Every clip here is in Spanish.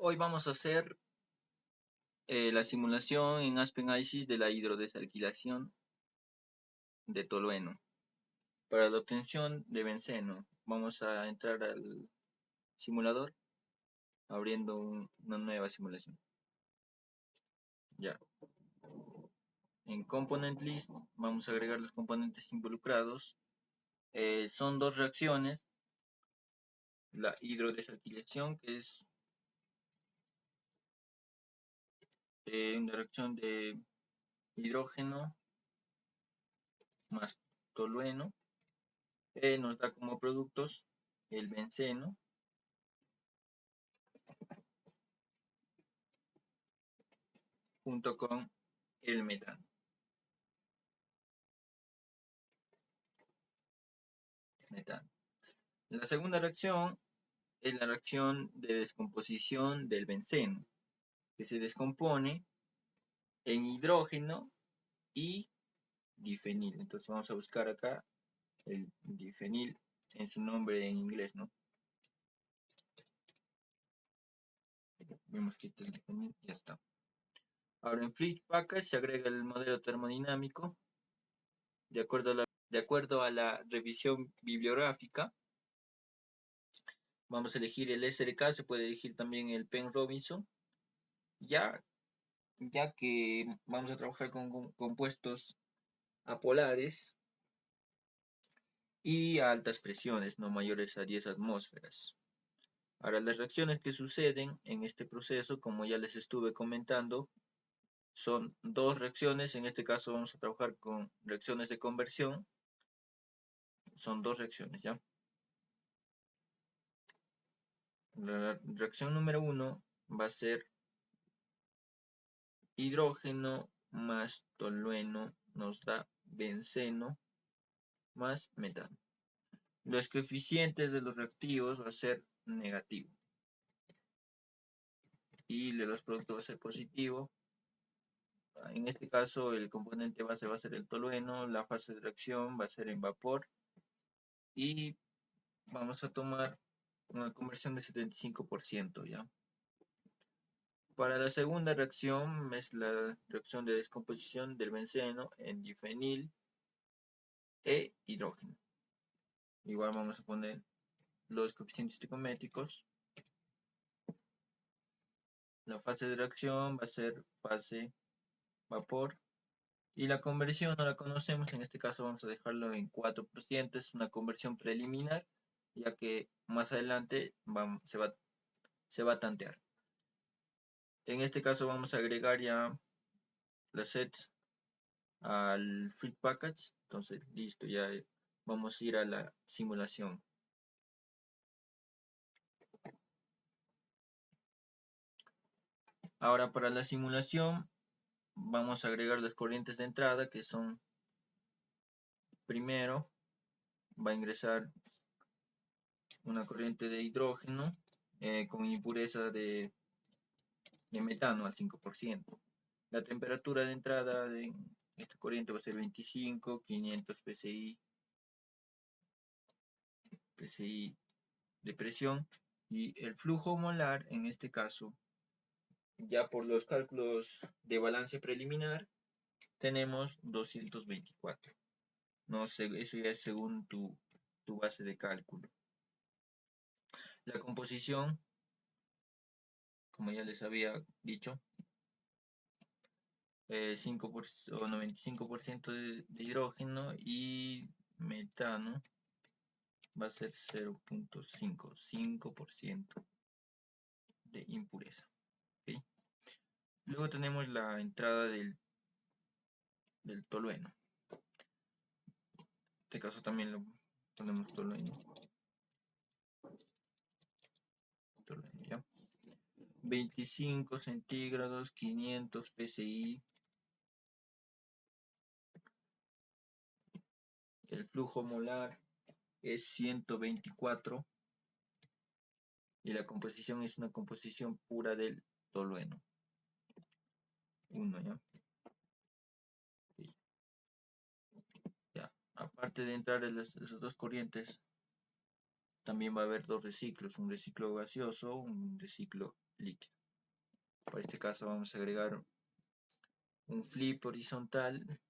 Hoy vamos a hacer la simulación en Aspen ISIS de la hidrodesalquilación de tolueno. Para la obtención de benceno, vamos a entrar al simulador abriendo una nueva simulación. Ya. En Component List vamos a agregar los componentes involucrados. Son dos reacciones. La hidrodesalquilación, que es una reacción de hidrógeno más tolueno, nos da como productos el benceno junto con el metano. La segunda reacción es la reacción de descomposición del benceno, que se descompone en hidrógeno y difenil. Entonces vamos a buscar acá el difenil en su nombre en inglés, ¿no? Vemos que este es el difenil, ya está. Ahora en Fluid Package se agrega el modelo termodinámico de acuerdo a la revisión bibliográfica. Vamos a elegir el SRK, se puede elegir también el Penn Robinson, ya que vamos a trabajar con compuestos apolares y a altas presiones, no mayores a 10 atmósferas. Ahora, las reacciones que suceden en este proceso, como ya les estuve comentando, son dos reacciones. En este caso vamos a trabajar con reacciones de conversión. Son dos reacciones, ¿ya? La reacción número 1 va a ser hidrógeno más tolueno nos da benceno más metano. Los coeficientes de los reactivos va a ser negativo y de los productos va a ser positivo. En este caso el componente base va a ser el tolueno, la fase de reacción va a ser en vapor y vamos a tomar una conversión de 75%, ¿ya? Para la segunda reacción es la reacción de descomposición del benceno en difenil e hidrógeno. Igual vamos a poner los coeficientes estequiométricos. La fase de reacción va a ser fase vapor y la conversión no la conocemos. En este caso vamos a dejarlo en 4%. Es una conversión preliminar, ya que más adelante se va a tantear. En este caso vamos a agregar ya las sets al Fluid Package. Entonces listo, ya vamos a ir a la simulación. Ahora para la simulación vamos a agregar las corrientes de entrada, que son: primero va a ingresar una corriente de hidrógeno con impureza de metano al 5%. La temperatura de entrada de esta corriente va a ser 25, 500 psi de presión, y el flujo molar, en este caso, ya por los cálculos de balance preliminar, tenemos 224. No sé, eso ya es según tu base de cálculo. La composición, como ya les había dicho, 5 o 95% de hidrógeno y metano va a ser 0.55% de impureza. ¿Okay? Luego tenemos la entrada del tolueno. En este caso también lo ponemos tolueno. ¿Ya? 25 centígrados, 500 psi. El flujo molar es 124 y la composición es una composición pura del tolueno. 1, ¿ya? Ya. Aparte de entrar en esas dos corrientes, también va a haber dos reciclos, un reciclo gaseoso, un reciclo líquido. Para este caso vamos a agregar un flip horizontal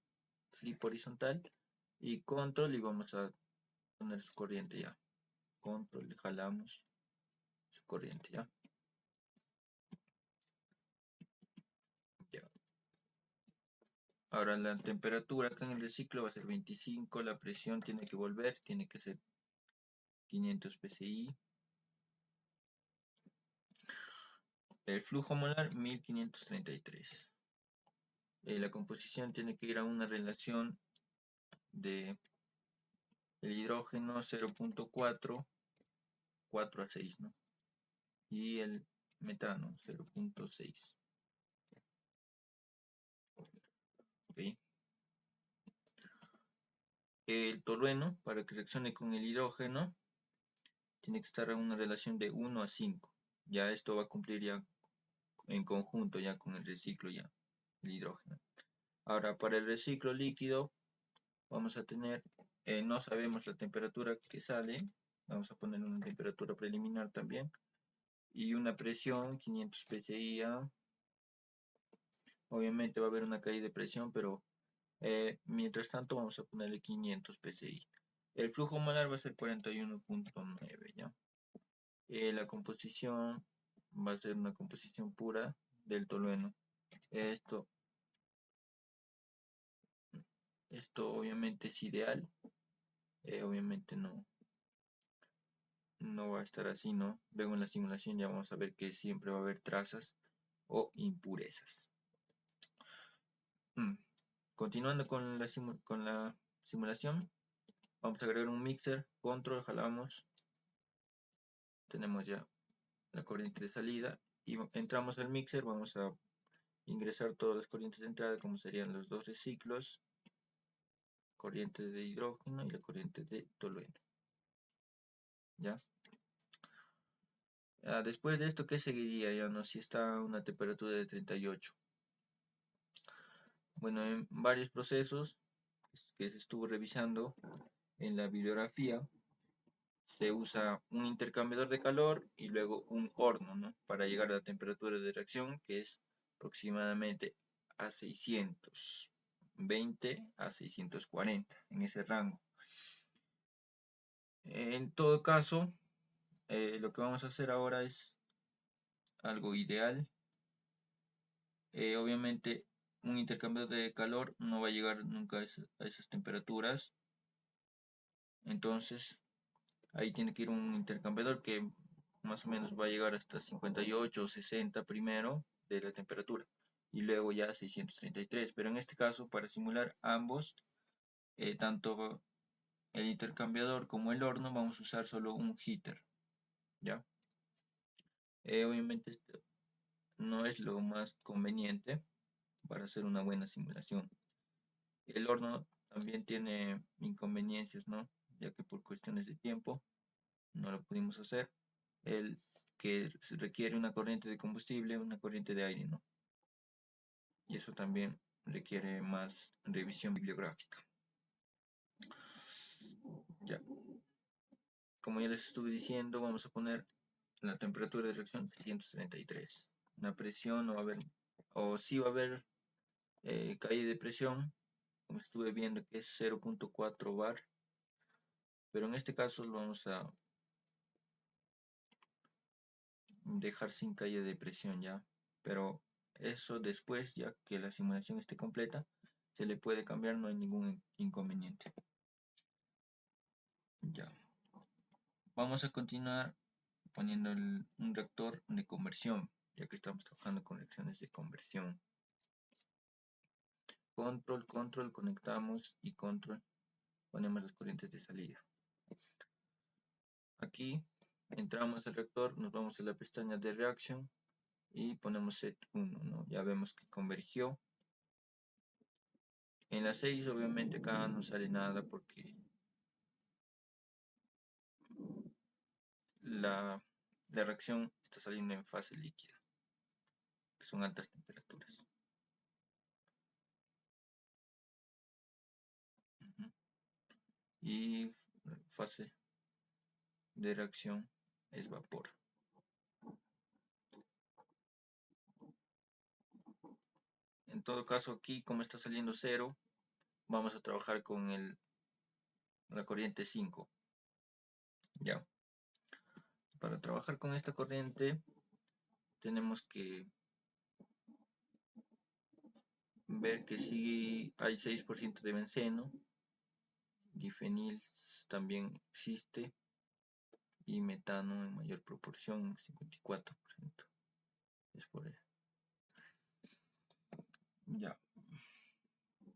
y control, y vamos a poner su corriente ya. Control, le jalamos su corriente ya. Ahora la temperatura acá en el ciclo va a ser 25, la presión tiene que volver, tiene que ser 500 psi. El flujo molar 1533. La composición tiene que ir a una relación de el hidrógeno 0.4, 4 a 6, ¿no? Y el metano 0.6. ¿Okay? El tolueno, para que reaccione con el hidrógeno, tiene que estar en una relación de 1 a 5. Ya esto va a cumplir ya en conjunto ya con el reciclo ya, el hidrógeno. Ahora, para el reciclo líquido, vamos a tener, no sabemos la temperatura que sale, vamos a poner una temperatura preliminar también, y una presión 500 psi. Obviamente va a haber una caída de presión, pero mientras tanto vamos a ponerle 500 psi. El flujo molar va a ser 41.9, ¿ya? La composición va a ser una composición pura del tolueno. Esto obviamente es ideal, obviamente no va a estar así, ¿no? Luego en la simulación ya vamos a ver que siempre va a haber trazas o impurezas. Continuando con la simulación, vamos a agregar un mixer, control, jalamos, tenemos ya la corriente de salida y entramos al mixer, vamos a ingresar todas las corrientes de entrada como serían los dos reciclos, corriente de hidrógeno y la corriente de tolueno. ¿Ya? Después de esto, ¿qué seguiría? Ya no, si está a una temperatura de 38. Bueno, en varios procesos que se estuvo revisando en la bibliografía, se usa un intercambiador de calor y luego un horno, ¿no? Para llegar a la temperatura de reacción, que es aproximadamente a 620 a 640, en ese rango. En todo caso, lo que vamos a hacer ahora es algo ideal. Obviamente, un intercambiador de calor no va a llegar nunca a esas temperaturas. Entonces, ahí tiene que ir un intercambiador que más o menos va a llegar hasta 58 o 60 primero de la temperatura y luego ya a 633. Pero en este caso, para simular ambos, tanto el intercambiador como el horno, vamos a usar solo un heater, ¿ya? Obviamente esto no es lo más conveniente para hacer una buena simulación. El horno también tiene inconveniencias, ¿no? Ya que por cuestiones de tiempo no lo pudimos hacer. El que se requiere una corriente de combustible, una corriente de aire, ¿no? Y eso también requiere más revisión bibliográfica. Ya. Como ya les estuve diciendo, vamos a poner la temperatura de reacción 633. La presión no va a haber, o sí va a haber caída de presión, como estuve viendo que es 0.4 bar, pero en este caso lo vamos a dejar sin caída de presión ya, pero eso después, ya que la simulación esté completa, se le puede cambiar, no hay ningún inconveniente. Ya. Vamos a continuar poniendo un reactor de conversión, ya que estamos trabajando con reacciones de conversión. Control, control, conectamos y control, ponemos las corrientes de salida. Aquí entramos al reactor, nos vamos a la pestaña de reaction y ponemos set 1, ¿no? Ya vemos que convergió. En la 6 obviamente acá no sale nada porque la reacción está saliendo en fase líquida, que son altas temperaturas. Y fase de reacción es vapor. todo caso aquí, como está saliendo 0, vamos a trabajar con la corriente 5. Ya. Para trabajar con esta corriente tenemos que ver que sí hay 6% de benceno, difenil también existe, y metano en mayor proporción, 54%. Es por eso. Ya.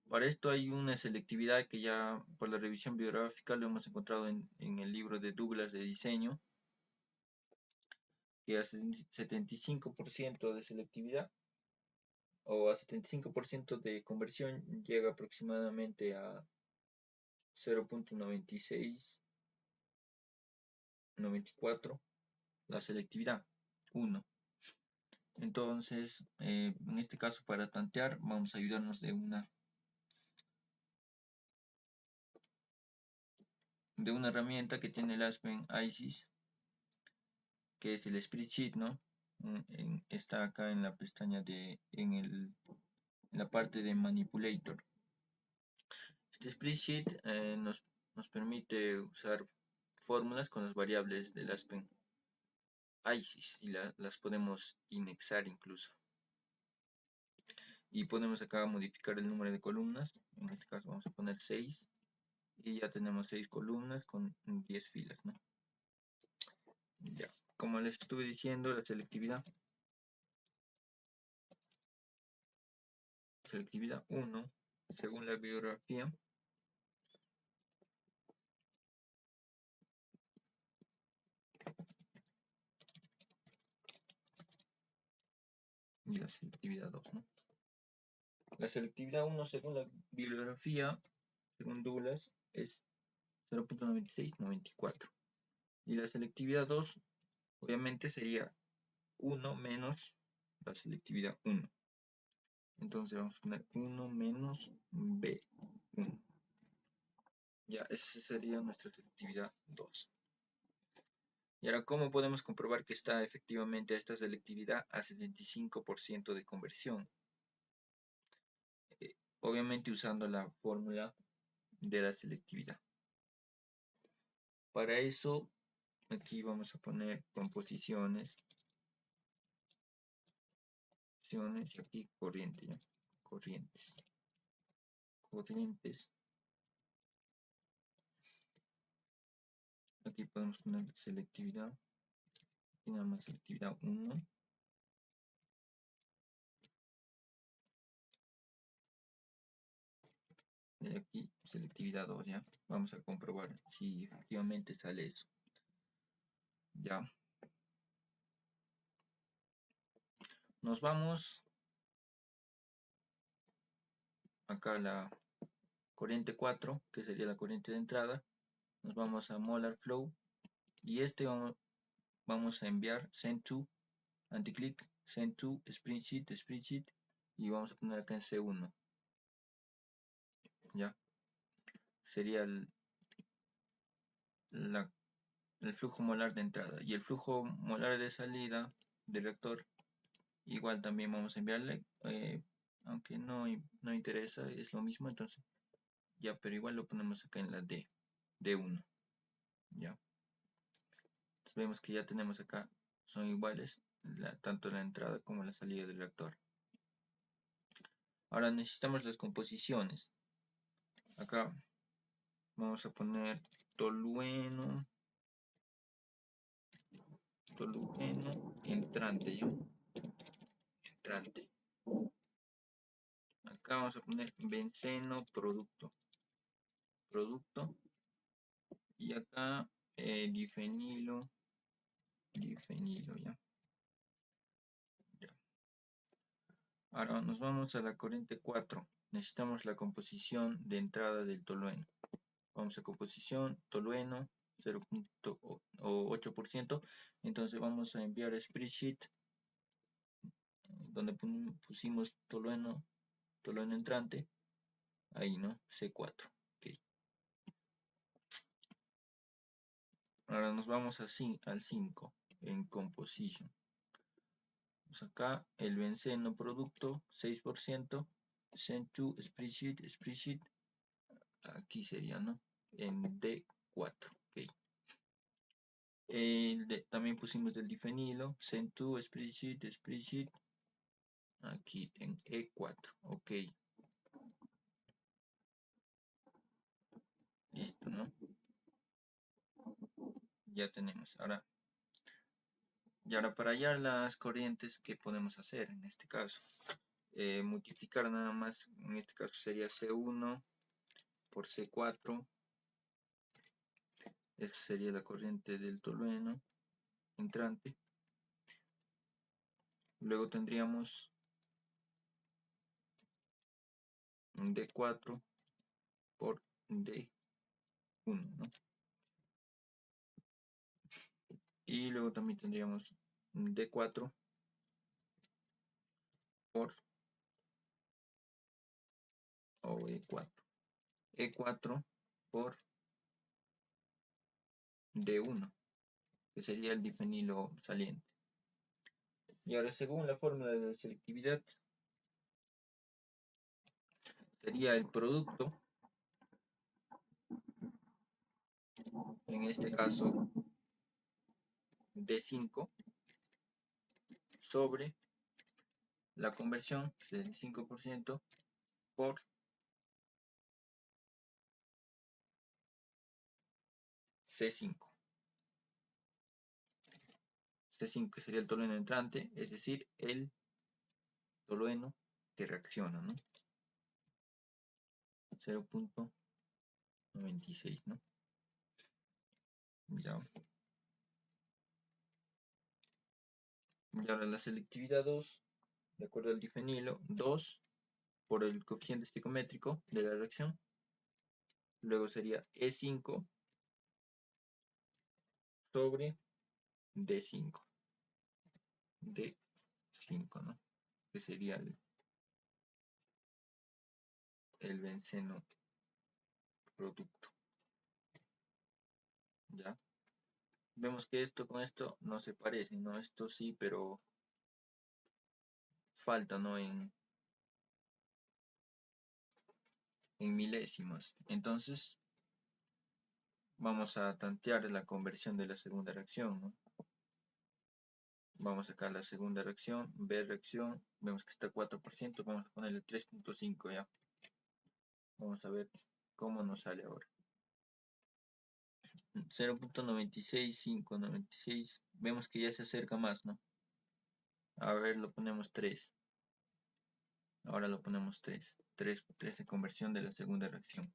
Para esto hay una selectividad que ya por la revisión bibliográfica lo hemos encontrado en el libro de Douglas de diseño, que hace 75% de selectividad o a 75% de conversión llega aproximadamente a 0.9694 la selectividad 1. Entonces, en este caso, para tantear, vamos a ayudarnos de una herramienta que tiene el Aspen ISIS, que es el spreadsheet, ¿no? Está acá en la pestaña en la parte de manipulator. Este spreadsheet nos permite usar fórmulas con las variables del Aspen ISIS y las podemos indexar incluso. Y podemos acá modificar el número de columnas. En este caso vamos a poner 6 y ya tenemos 6 columnas con 10 filas, ¿no? Ya, como les estuve diciendo, la selectividad 1, según la bibliografía, y la selectividad 2, ¿no? La selectividad 1, según la bibliografía, según Douglas, es 0.9694. Y la selectividad 2, obviamente, sería 1 menos la selectividad 1. Entonces vamos a poner 1 menos B1. Ya, esa sería nuestra selectividad 2. Y ahora, ¿cómo podemos comprobar que está efectivamente esta selectividad a 75% de conversión? Obviamente usando la fórmula de la selectividad. Para eso, aquí vamos a poner composiciones. Y aquí corriente, ¿ya? Corrientes. Aquí podemos poner selectividad. Aquí nada más selectividad 1. Y aquí selectividad 2, ¿ya? Vamos a comprobar si efectivamente sale eso. Ya. Nos vamos acá a la corriente 4, que sería la corriente de entrada. Nos vamos a molar flow y vamos a enviar send to, anticlick, send to, spreadsheet, y vamos a poner acá en C1. Ya. Sería el flujo molar de entrada, y el flujo molar de salida del reactor igual también vamos a enviarle, aunque no interesa, es lo mismo, entonces ya, pero igual lo ponemos acá en la D1. Ya, entonces vemos que ya tenemos acá, son iguales tanto la entrada como la salida del reactor. Ahora necesitamos las composiciones. Acá vamos a poner tolueno entrante, ¿ya? Entrante. Acá vamos a poner benceno producto, y acá difenilo, ¿ya? Ahora nos vamos a la corriente 4. Necesitamos la composición de entrada del tolueno. Vamos a composición, tolueno, 0.8%. Entonces vamos a enviar a spreadsheet, donde pusimos tolueno entrante. Ahí, ¿no? C4. Okay. Ahora nos vamos al 5, en composition. Pues acá el benceno producto, 6%. send to spreadsheet, aquí sería, ¿no? En D4, ok. También pusimos del difenilo, send to spreadsheet, aquí en E4, ok. Listo, ¿no? Ya tenemos. Ahora, y ahora para hallar las corrientes, ¿qué podemos hacer en este caso? Multiplicar nada más, en este caso sería C1 por C4. Esa sería la corriente del tolueno entrante. Luego tendríamos D4 por D1, ¿no? Y luego también tendríamos D4 por E4. E4 por D1, que sería el difenilo saliente. Y ahora, según la fórmula de selectividad, sería el producto, en este caso D5, sobre la conversión del 5% por C5. C5 que sería el tolueno entrante, es decir, el tolueno que reacciona, ¿no? 0.96, ¿no? Ya. Y ahora la selectividad 2, de acuerdo al difenilo, 2 por el coeficiente estequiométrico de la reacción. Luego sería E5 sobre D5. D5, ¿no? Que sería el benceno producto. ¿Ya? Vemos que esto con esto no se parece, ¿no? Esto sí, pero falta, ¿no? En milésimas. Entonces, vamos a tantear la conversión de la segunda reacción, ¿no? Vamos a sacar la segunda reacción, B reacción, vemos que está 4%, vamos a ponerle 3.5 ya. Vamos a ver cómo nos sale ahora. 0.96596, vemos que ya se acerca más, ¿no? A ver, lo ponemos 3. Ahora lo ponemos 3. 3 de conversión de la segunda reacción.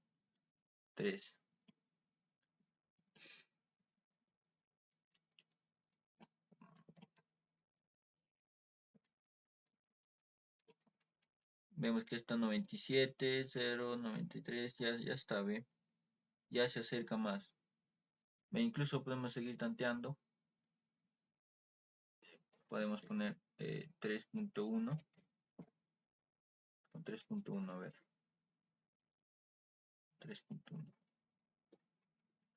3. Vemos que está 97, 0, 93, ya está, ¿ve? Ya se acerca más. Incluso podemos seguir tanteando. Podemos poner 3.1. Con 3.1, a ver. 3.1.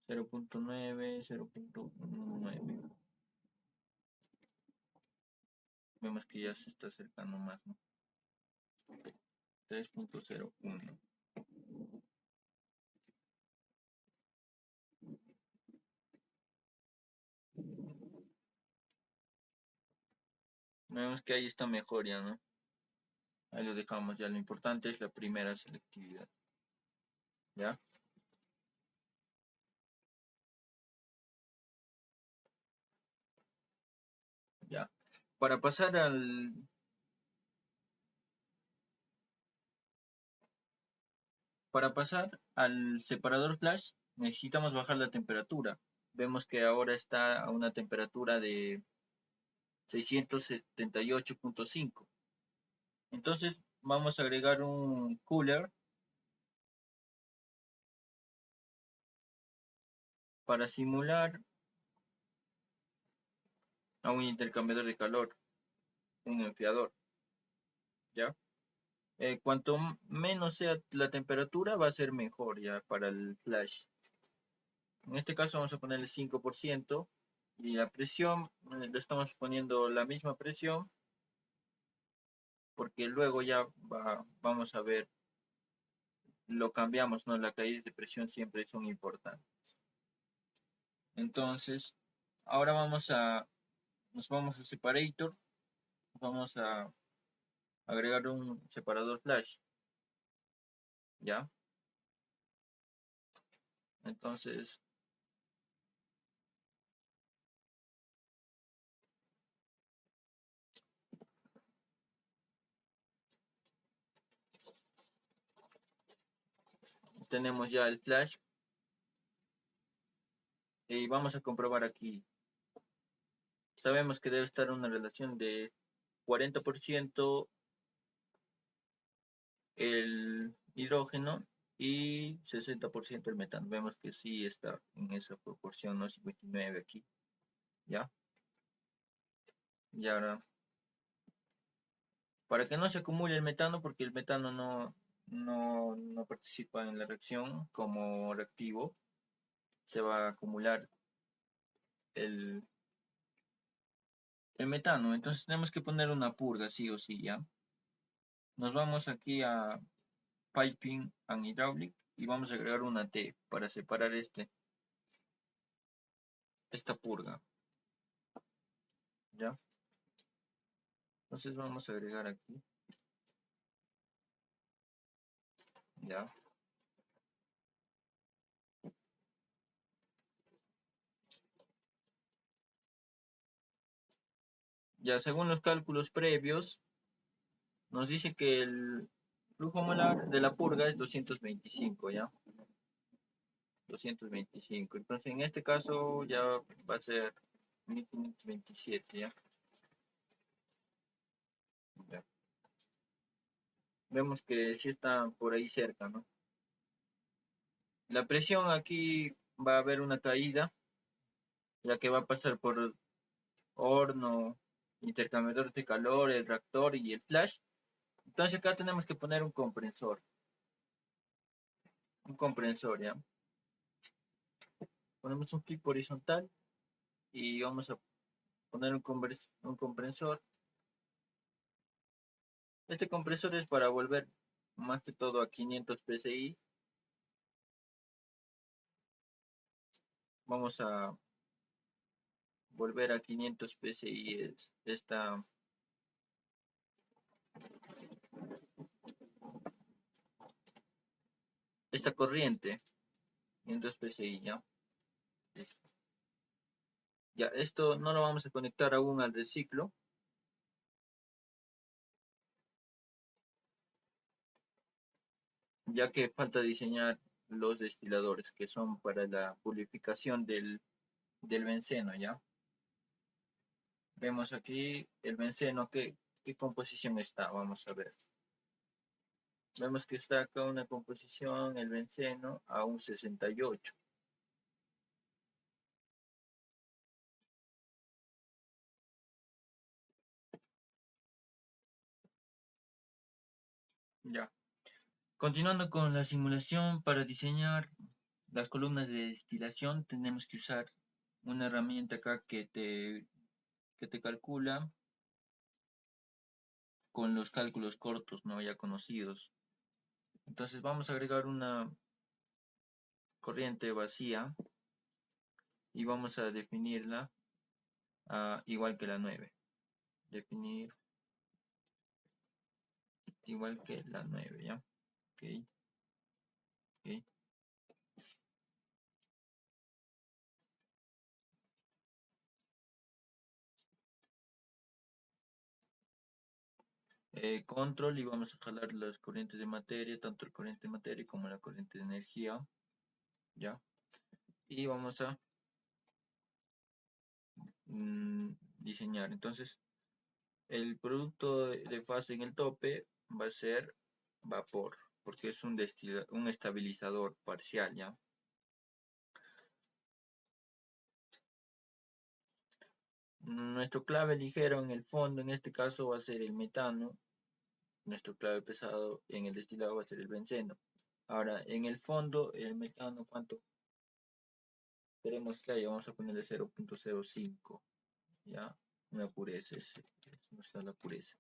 0.9, 0.9. Vemos que ya se está acercando más, ¿no? 3.01. Vemos que ahí está mejor ya, ¿no? Ahí lo dejamos ya. Lo importante es la primera selectividad. ¿Ya? Ya. Para pasar al separador flash, necesitamos bajar la temperatura. Vemos que ahora está a una temperatura de 678.5. Entonces vamos a agregar un cooler para simular a un intercambiador de calor, un enfriador. ¿Ya? Cuanto menos sea la temperatura, va a ser mejor ya para el flash. En este caso vamos a ponerle 5% y la presión, le estamos poniendo la misma presión porque luego ya vamos a ver, lo cambiamos, ¿no? La caída de presión siempre son importantes. Entonces, ahora nos vamos a separator, vamos a agregar un separador flash, ¿ya? Entonces, tenemos ya el flash y vamos a comprobar aquí. Sabemos que debe estar una relación de 40% el hidrógeno y 60% el metano. Vemos que sí está en esa proporción, ¿no? 59 aquí, ¿ya? Y ahora, para que no se acumule el metano, porque el metano no participa en la reacción como reactivo, se va a acumular el, el metano. Entonces tenemos que poner una purga, sí o sí, ¿ya? Nos vamos aquí a Piping and Hydraulic y vamos a agregar una T para separar esta purga, ¿ya? Entonces vamos a agregar aquí, ¿ya? Ya según los cálculos previos, nos dice que el flujo molar de la purga es 225, ¿ya? 225. Entonces en este caso ya va a ser 1527, ¿ya? Ya. Vemos que sí está por ahí cerca, ¿no? La presión aquí va a haber una caída, ya que va a pasar por horno, intercambiador de calor, el reactor y el flash. Entonces acá tenemos que poner un comprensor, ¿ya? Ponemos un clic horizontal y vamos a poner un compresor. Este compresor es para volver más que todo a 500 psi. Vamos a volver a 500 psi esta corriente. 500 psi, ¿ya? Ya, esto no lo vamos a conectar aún al reciclo, ya que falta diseñar los destiladores, que son para la purificación del benceno, ¿ya? Vemos aquí el benceno, ¿qué composición está? Vamos a ver. Vemos que está acá una composición, el benceno, a un 68. Ya. Continuando con la simulación, para diseñar las columnas de destilación tenemos que usar una herramienta acá que te calcula con los cálculos cortos, ¿no? Ya conocidos. Entonces vamos a agregar una corriente vacía y vamos a definirla igual que la 9. Definir igual que la 9, ¿ya? Ok, ok. Control y vamos a jalar las corrientes de materia, tanto la corriente de materia como la corriente de energía, ¿ya? Y vamos a diseñar. Entonces, el producto de fase en el tope va a ser vapor, porque es un estabilizador parcial, ¿ya? Nuestro clave ligero en el fondo, en este caso, va a ser el metano. Nuestro clave pesado en el destilado va a ser el benceno. Ahora, en el fondo, el metano, ¿cuánto queremos que haya? Vamos a ponerle 0.05, ¿ya? Una pureza, es nuestra la pureza.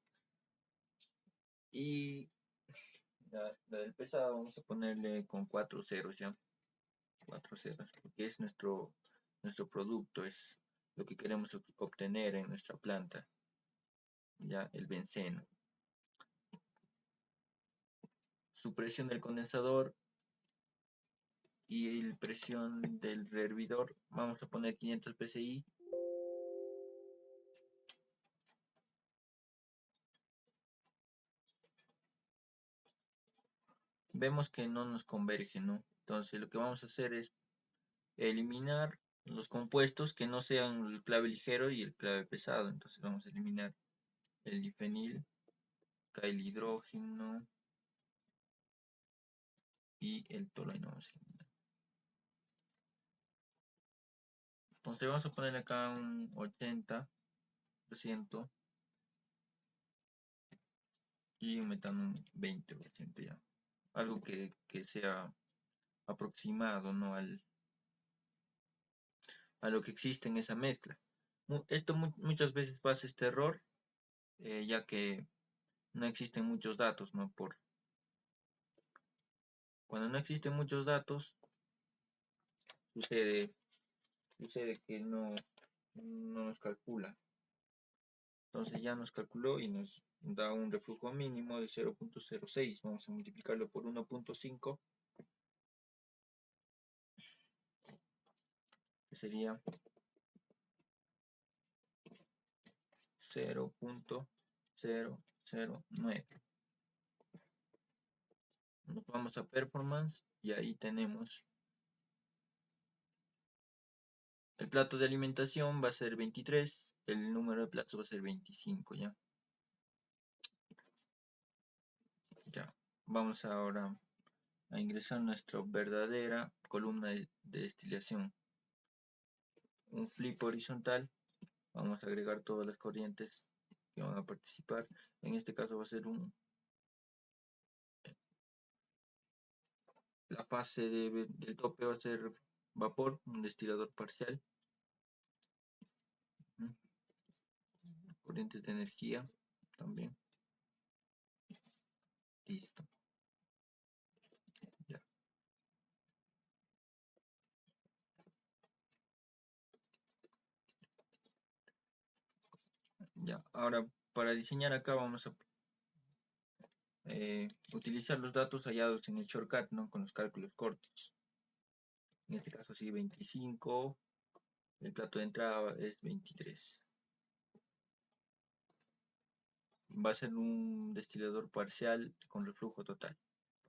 Y la del pesado vamos a ponerle con 4 ceros ya. 4 ceros, porque es nuestro producto, es lo que queremos obtener en nuestra planta, ya el benceno. Su presión del condensador y la presión del rehervidor, vamos a poner 500 psi. Vemos que no nos converge, ¿no? Entonces lo que vamos a hacer es eliminar los compuestos que no sean el clave ligero y el clave pesado. Entonces vamos a eliminar el difenil, acá el hidrógeno y el tolueno. Vamos a eliminar. Entonces vamos a poner acá un 80% y un metano un 20% ya. Algo que sea aproximado, ¿no? A lo que existe en esa mezcla. Esto muchas veces pasa este error, ya que no existen muchos datos, ¿no? Cuando no existen muchos datos, sucede que no nos calcula. Entonces ya nos calculó y nos da un reflujo mínimo de 0.06. Vamos a multiplicarlo por 1.5, que sería 0.009. Nos vamos a performance y ahí tenemos el plato de alimentación va a ser 23, el número de platos va a ser 25 ya. Ya, vamos ahora a ingresar nuestra verdadera columna de destilación. Un flip horizontal, vamos a agregar todas las corrientes que van a participar. En este caso va a ser la fase del tope va a ser vapor, un destilador parcial. Corrientes de energía también. Listo. Ya. Ya. Ahora para diseñar acá vamos a utilizar los datos hallados en el shortcut, ¿no? Con los cálculos cortos. En este caso sí 25, el plato de entrada es 23. Va a ser un destilador parcial con reflujo total,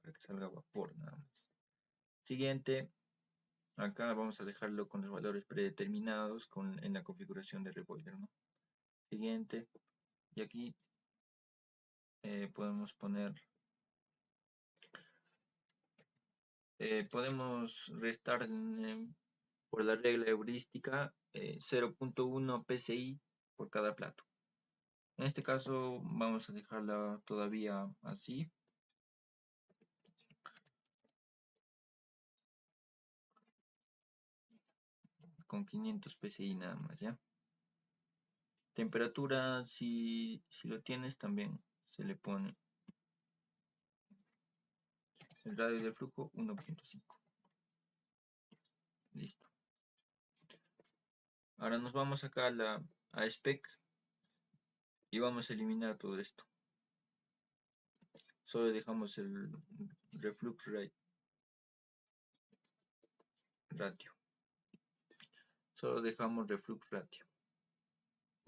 para que salga vapor nada más. Siguiente, acá vamos a dejarlo con los valores predeterminados en la configuración de reboiler, ¿no? Siguiente, y aquí podemos poner, podemos restar por la regla heurística 0.1 PSI por cada plato. En este caso vamos a dejarla todavía así. Con 500 PSI nada más, ¿ya? Temperatura, si lo tienes también se le pone el radio del flujo 1.5. Listo. Ahora nos vamos acá a spec y vamos a eliminar todo esto. Solo dejamos el reflux ratio. Solo dejamos reflux ratio.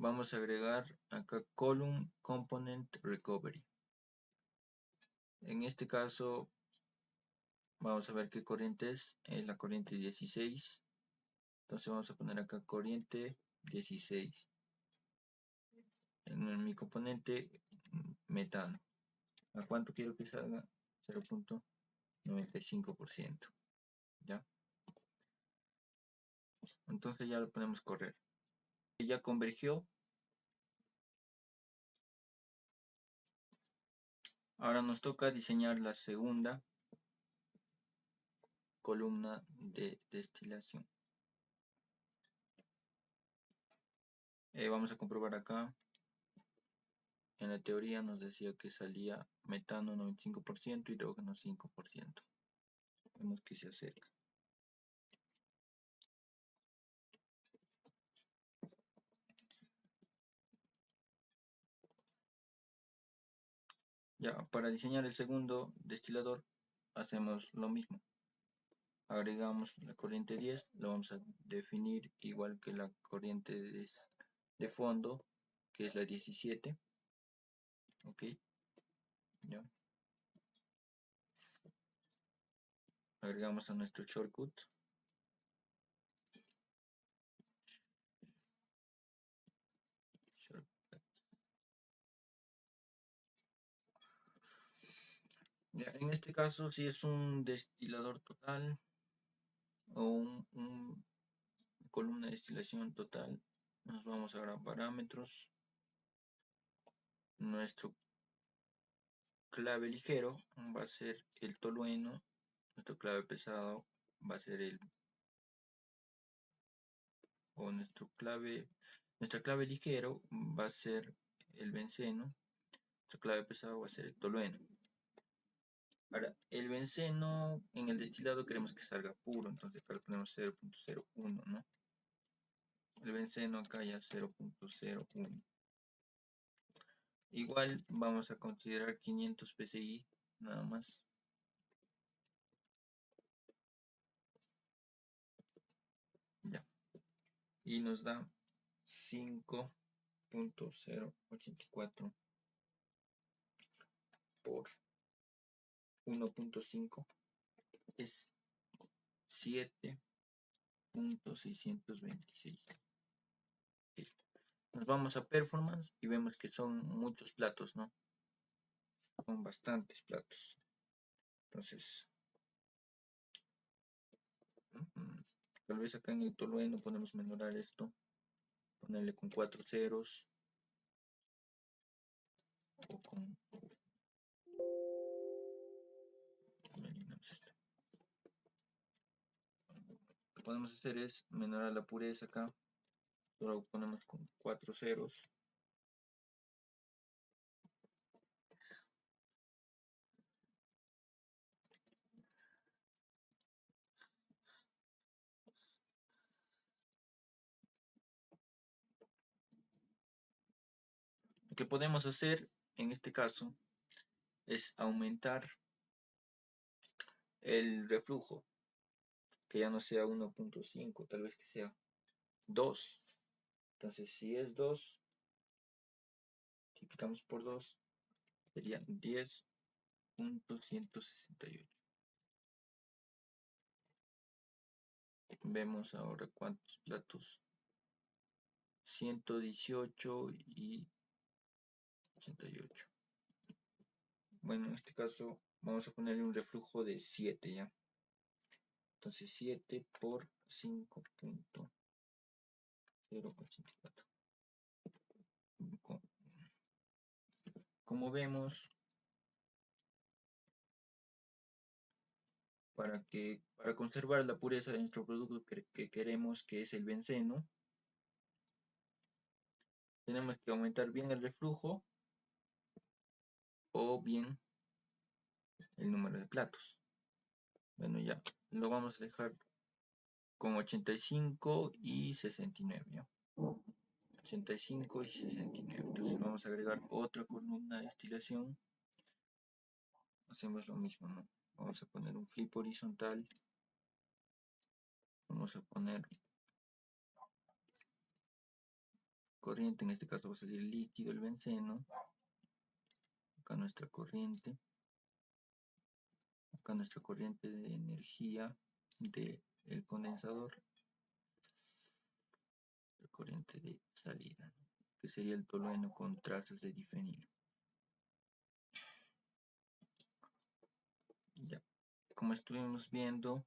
Vamos a agregar acá column component recovery. En este caso vamos a ver qué corriente es la corriente 16. Entonces vamos a poner acá corriente 16. En mi componente metano. ¿A cuánto quiero que salga? 0.95%. ¿Ya? Entonces ya lo podemos correr. Ya convergió. Ahora nos toca diseñar la segunda columna de destilación. Vamos a comprobar acá. En la teoría nos decía que salía metano 95%, hidrógeno 5%. Vemos que se acerca. Ya, para diseñar el segundo destilador hacemos lo mismo. Agregamos la corriente 10, lo vamos a definir igual que la corriente de fondo, que es la 17. Ok, ya. Agregamos a nuestro shortcut. Ya, en este caso, si es un destilador total o un columna de destilación total, nos vamos ahora a parámetros. Nuestro clave ligero va a ser el tolueno, nuestro clave pesado va a ser nuestra clave ligero va a ser el benceno, nuestra clave pesado va a ser el tolueno. Ahora, el benceno en el destilado queremos que salga puro, entonces acá le ponemos 0.01, ¿no? El benceno acá ya 0.01. Igual vamos a considerar 500 psi nada más. Ya. Y nos da 5.084 por 1.5 es 7.626. Nos vamos a performance y vemos que son muchos platos, ¿no? Son bastantes platos. Entonces, tal vez acá en el tolueno podemos mejorar esto, ponerle con 4 ceros o con... Esto. Lo que podemos hacer es mejorar la pureza acá, solo ponemos con 4 ceros. Lo que podemos hacer en este caso es aumentar el reflujo, que ya no sea 1.5, tal vez que sea 2. Entonces, si es 2, multiplicamos por 2, sería 10.168. Vemos ahora cuántos platos. 118 y 88. Bueno, en este caso vamos a ponerle un reflujo de 7 ya. Entonces 7 por 5.084. Como vemos, para conservar la pureza de nuestro producto que queremos, que es el benceno, tenemos que aumentar bien el reflujo o bien el número de platos. Bueno, ya lo vamos a dejar con 85 y 69, ¿ya? 85 y 69. Entonces vamos a agregar otra columna de destilación. Hacemos lo mismo, ¿no? Vamos a poner un flip horizontal. Vamos a poner corriente, en este caso va a salir líquido el benceno. Acá nuestra corriente. Acá nuestra corriente de energía del condensador. La corriente de salida, ¿no? Que sería el tolueno con trazas de difenilo. Ya, como estuvimos viendo,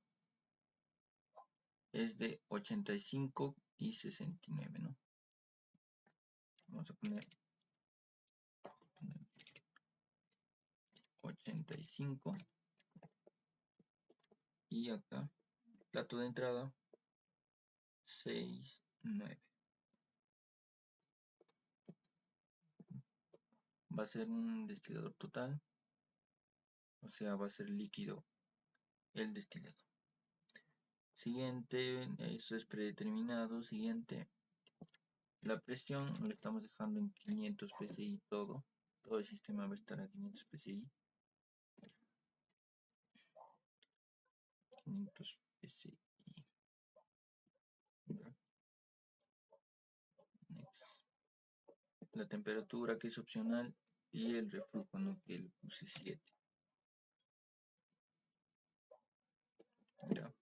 es de 85 y 69, ¿no? Vamos a poner 85 y acá, plato de entrada, 6, 9. va a ser un destilador total, o sea, va a ser líquido el destilado. Siguiente, eso es predeterminado. Siguiente, la presión lo estamos dejando en 500 psi todo el sistema va a estar a 500 psi. 500 psi. Next. La temperatura que es opcional y el reflujo, ¿no? Que le puse 7. Ya.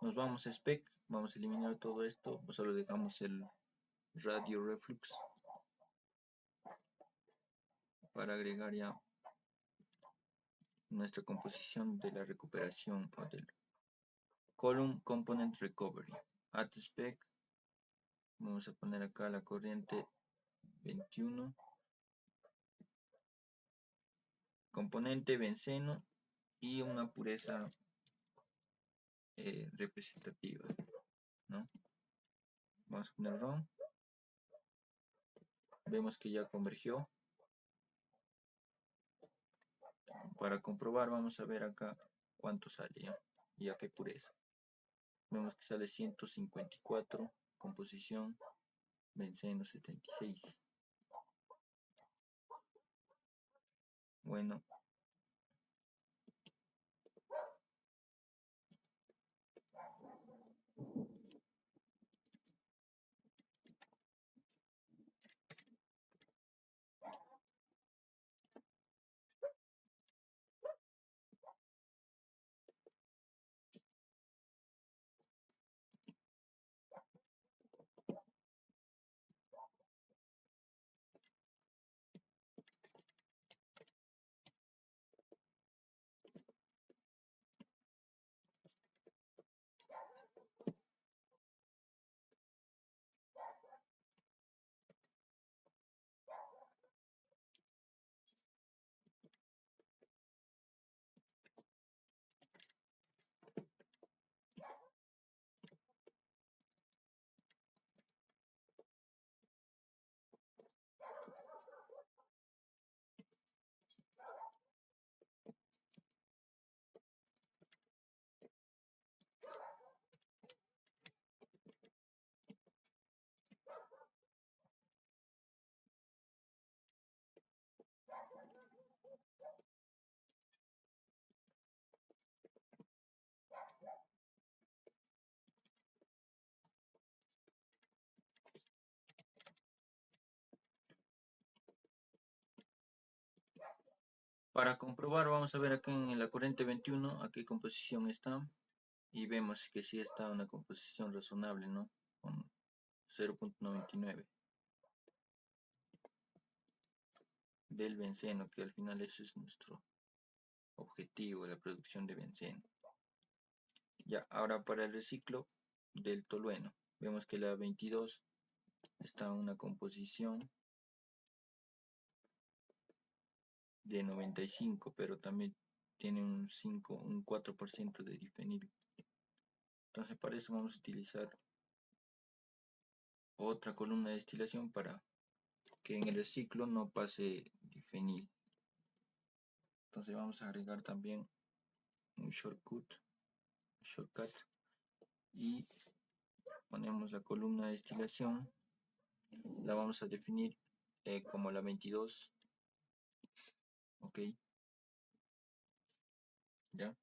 Nos vamos a spec, vamos a eliminar todo esto, solo dejamos el radio reflux para agregar ya nuestra composición de la recuperación o del column component recovery. Add spec, vamos a poner acá la corriente 21, componente benceno y una pureza representativa, ¿no? Vamos a poner ROM, vemos que ya convergió. Para comprobar vamos a ver acá cuánto sale ya y a qué pureza. Vemos que sale 154, composición benceno 76. Bueno, para comprobar vamos a ver acá en la corriente 21 a qué composición está y vemos que sí está una composición razonable, ¿no? Con 0.99 del benceno, que al final eso es nuestro objetivo, la producción de benceno. Ya, ahora para el reciclo del tolueno, vemos que la 22 está en una composición de 95, pero también tiene un 4% de difenil. Entonces para eso vamos a utilizar otra columna de destilación para que en el reciclo no pase difenil. Entonces vamos a agregar también un shortcut y ponemos la columna de destilación, la vamos a definir como la 22, ok, ya.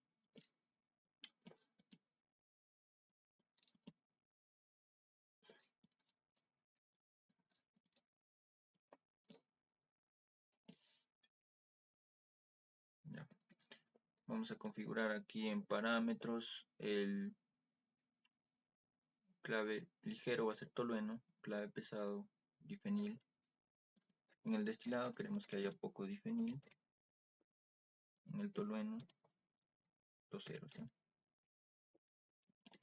Ya. Vamos a configurar aquí en parámetros el clave ligero va a ser tolueno, clave pesado difenil. En el destilado queremos que haya poco difenil. En el tolueno, 2 ceros. ¿Sí?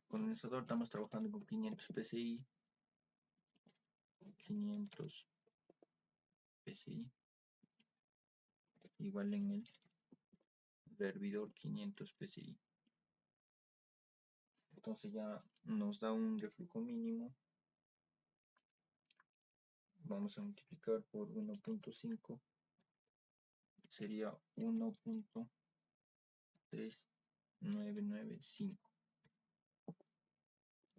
Condensador estamos trabajando con 500 psi. 500 psi. Igual en el hervidor 500 psi. Entonces ya nos da un reflujo mínimo. Vamos a multiplicar por 1.5 sería 1.3995.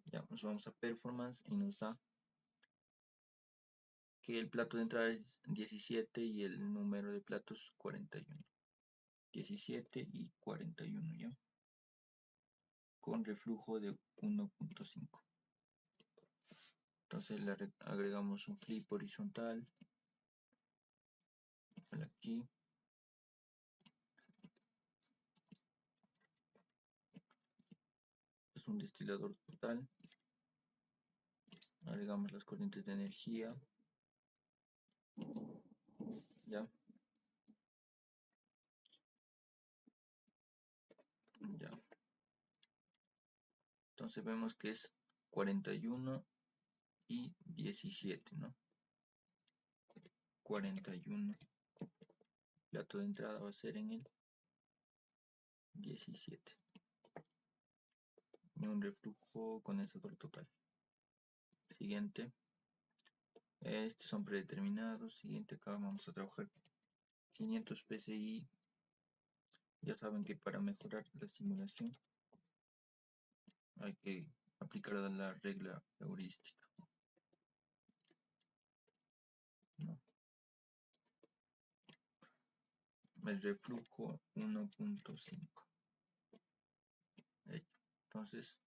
Ya, nos vamos a performance y nos da que el plato de entrada es 17 y el número de platos 41. 17 y 41, ya, con reflujo de 1.5. Entonces le agregamos un flip horizontal aquí, es un destilador total, agregamos las corrientes de energía, ya, ya. Entonces vemos que es 41 y 17, ¿no? 41, plato de entrada va a ser en el 17. Y un reflujo condensador total. Siguiente. Estos son predeterminados. Siguiente, acá vamos a trabajar 500 PSI. Ya saben que para mejorar la simulación hay que aplicar la regla heurística, ¿no? El reflujo 1.5. Entonces,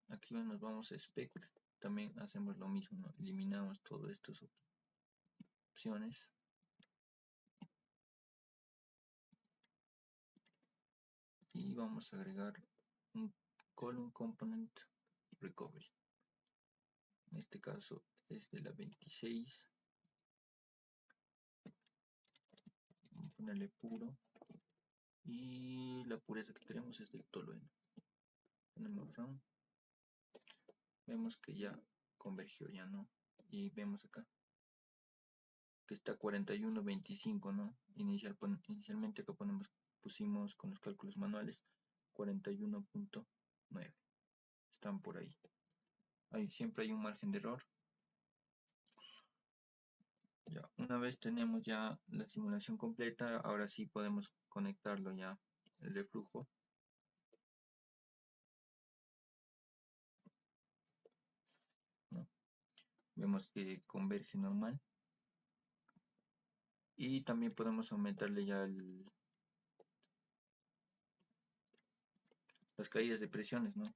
aquí nos vamos a spec. También hacemos lo mismo, ¿no? Eliminamos todas estas opciones. Y vamos a agregar un column component recovery. En este caso es de la 26. Vamos a ponerle puro. Y la pureza que queremos es del tolueno. Ponemos run. Vemos que ya convergió, ya no. Y vemos acá que está 41.25, ¿no? Inicialmente acá pusimos con los cálculos manuales 41.9. Están por ahí. Siempre hay un margen de error. Ya, una vez tenemos ya la simulación completa, ahora sí podemos conectarlo ya el reflujo. ¿No? Vemos que converge normal. Y también podemos aumentarle ya las caídas de presiones, ¿no?